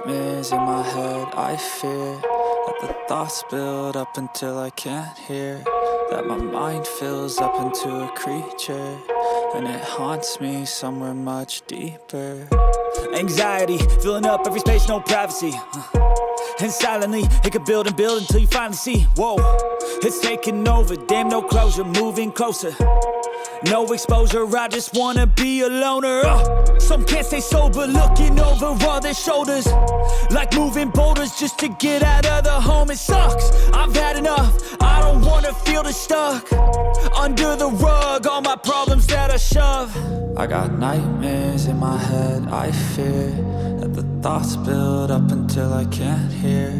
nightmares in my head, I fear that the thoughts build up until I can't hear, that my mind fills up into a creature, and it haunts me somewhere much deeper. Anxiety, filling up every space, no privacy. And silently, it could build and build until you finally see, whoa, it's taking over, damn no closure, moving closer. No exposure, I just wanna be a loner. Some can't stay sober, looking over all their shoulders, like moving boulders just to get out of the home. It sucks, I've had enough, I don't wanna feel the stuck under the rug, all my problems that I shove. I got nightmares in my head, I fear that the thoughts build up until I can't hear,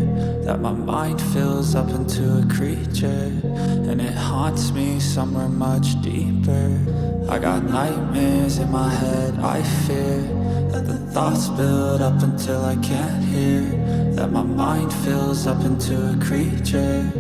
that my mind fills up into a creature, and it haunts me somewhere much deeper. I got nightmares in my head, I fear that the thoughts build up until I can't hear, that my mind fills up into a creature,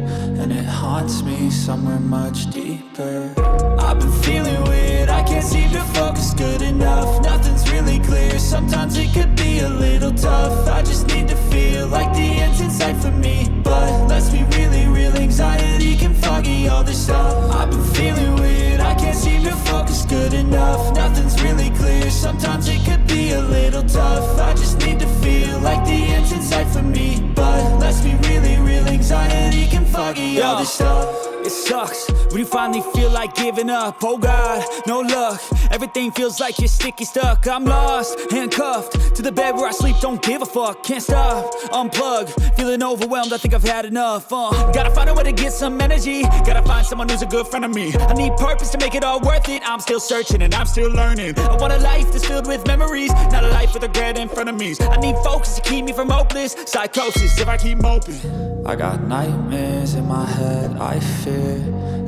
and it haunts me somewhere much deeper. I've been feeling weird, I can't seem to focus good enough, nothing's really clear, sometimes it could be a little tough. I just need to feel like the end's in sight for me, but let's be really real, anxiety can foggy all this stuff. I've been feeling weird, I can't seem to focus good enough, nothing's really clear, sometimes it could be a little tough. I just need to feel like the end's in sight for me, but let's be really real, anxiety can foggy all this stuff. It sucks when you finally feel like giving up. Oh God, no luck, everything feels like you're sticky stuck. I'm lost, handcuffed to the bed where I sleep, don't give a fuck. Can't stop, unplug, feeling overwhelmed, I think I've had enough. Gotta find a way to get some energy, gotta find someone who's a good friend of me. I need purpose to make it all worth it, I'm still searching and I'm still learning. I want a life that's filled with memories, not a life with regret in front of me. I need focus to keep me from hopeless psychosis if I keep moping. I got nightmares in my head, I fear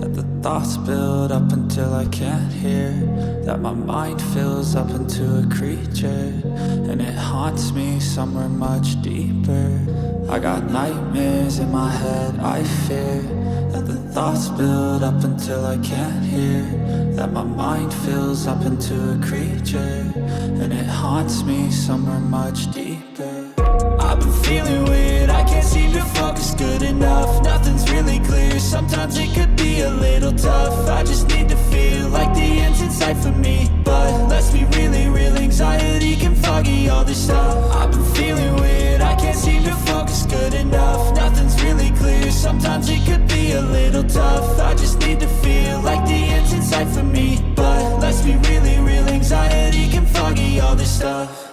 that the thoughts build up until I can't hear, that my mind fills up into a creature, and it haunts me somewhere much deeper. I got nightmares in my head, I fear that the thoughts build up until I can't hear, that my mind fills up into a creature, and it haunts me somewhere much deeper. I've been feeling weird, I can't seem to focus good enough, nothing's really clear, sometimes it could be a little tough. I just need to feel like the end's in sight for me, but let's be really real, anxiety can foggy all this stuff. I've been feeling weird, I can't seem to focus good enough, nothing's really clear, sometimes it could be a little tough. I just need to feel like the end's in sight for me, but let's be really real, anxiety can foggy all this stuff.